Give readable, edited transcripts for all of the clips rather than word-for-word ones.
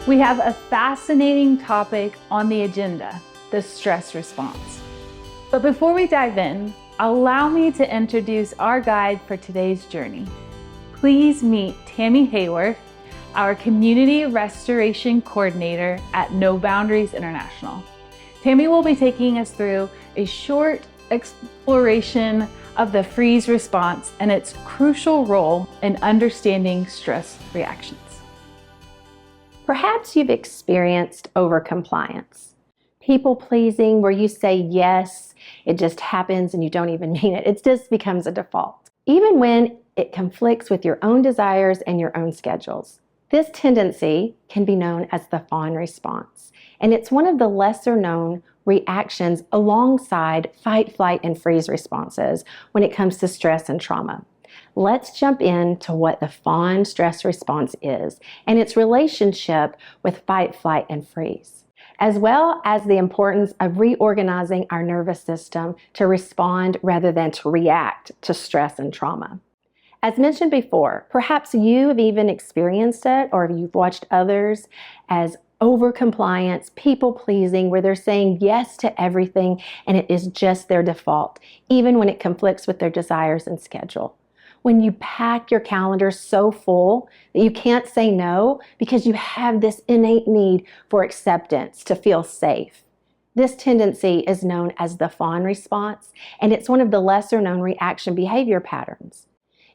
We have a fascinating topic on the agenda, the stress response. But before we dive in, allow me to introduce our guide for today's journey. Please meet Tammie Hayworth, our Community Restoration Coordinator at No Boundaries International. Tammie will be taking us through a short exploration of the freeze response and its crucial role in understanding stress reactions. Perhaps you've experienced overcompliance, people pleasing, where you say yes, it just happens and you don't even mean it. It just becomes a default, even when it conflicts with your own desires and your own schedules. This tendency can be known as the Fawn Response, and it's one of the lesser known reactions alongside fight, flight, and freeze responses when it comes to stress and trauma. Let's jump into what the Fawn stress response is and its relationship with fight, flight, and freeze, as well as the importance of reorganizing our nervous system to respond rather than to react to stress and trauma. As mentioned before, perhaps you have even experienced it, or you've watched others as overcompliance, people-pleasing, where they're saying yes to everything and it is just their default, even when it conflicts with their desires and schedule. When you pack your calendar so full that you can't say no because you have this innate need for acceptance to feel safe. This tendency is known as the Fawn response, and it's one of the lesser known reaction behavior patterns.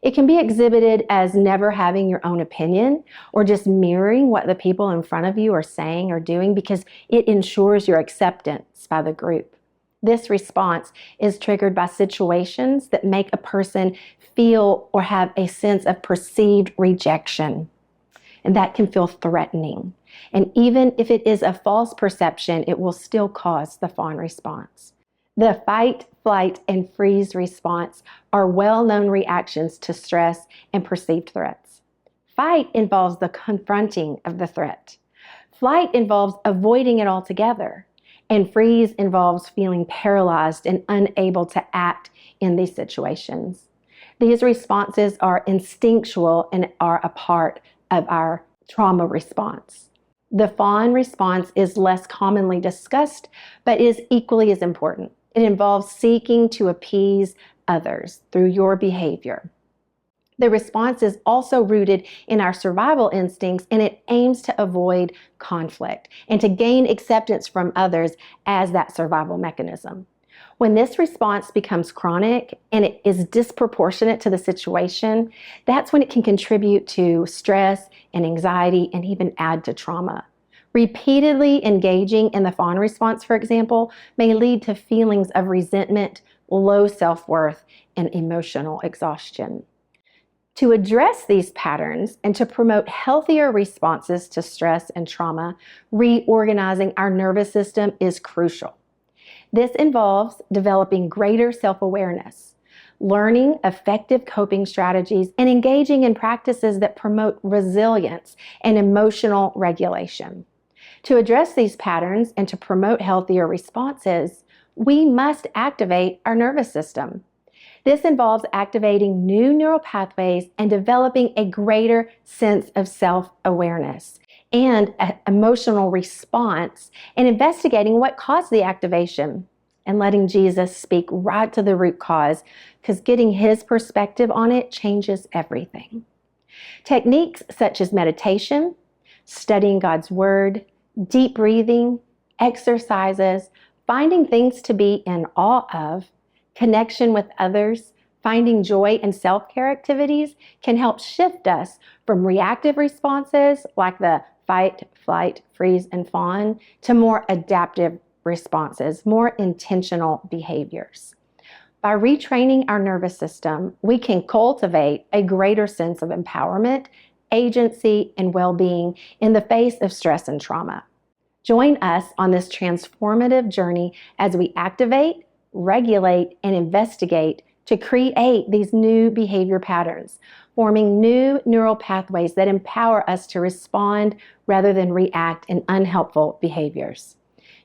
It can be exhibited as never having your own opinion or just mirroring what the people in front of you are saying or doing because it ensures your acceptance by the group. This response is triggered by situations that make a person feel or have a sense of perceived rejection, and that can feel threatening. And even if it is a false perception, it will still cause the Fawn response. The fight, flight, and freeze response are well-known reactions to stress and perceived threats. Fight involves the confronting of the threat. Flight involves avoiding it altogether. And freeze involves feeling paralyzed and unable to act in these situations. These responses are instinctual and are a part of our trauma response. The Fawn response is less commonly discussed, but is equally as important. It involves seeking to appease others through your behavior. The response is also rooted in our survival instincts, and it aims to avoid conflict and to gain acceptance from others as that survival mechanism. When this response becomes chronic and it is disproportionate to the situation, that's when it can contribute to stress and anxiety and even add to trauma. Repeatedly engaging in the Fawn response, for example, may lead to feelings of resentment, low self-worth, and emotional exhaustion. To address these patterns and to promote healthier responses to stress and trauma, reorganizing our nervous system is crucial. This involves developing greater self-awareness, learning effective coping strategies, and engaging in practices that promote resilience and emotional regulation. To address these patterns and to promote healthier responses, we must activate our nervous system. This involves activating new neural pathways and developing a greater sense of self-awareness and an emotional response, and investigating what caused the activation and letting Jesus speak right to the root cause, because getting his perspective on it changes everything. Techniques such as meditation, studying God's word, deep breathing, exercises, finding things to be in awe of, connection with others, finding joy in self-care activities can help shift us from reactive responses like the fight, flight, freeze, and fawn to more adaptive responses, more intentional behaviors. By retraining our nervous system, we can cultivate a greater sense of empowerment, agency, and well-being in the face of stress and trauma. Join us on this transformative journey as we activate, regulate, and investigate to create these new behavior patterns, forming new neural pathways that empower us to respond rather than react in unhelpful behaviors.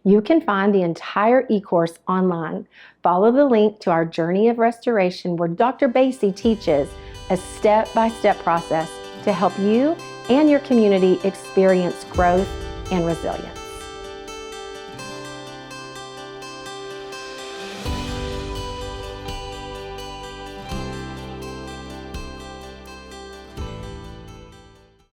You can find the entire e-course online. Follow the link to our Journey of Restoration, where Dr. Basie teaches a step-by-step process to help you and your community experience growth and resilience.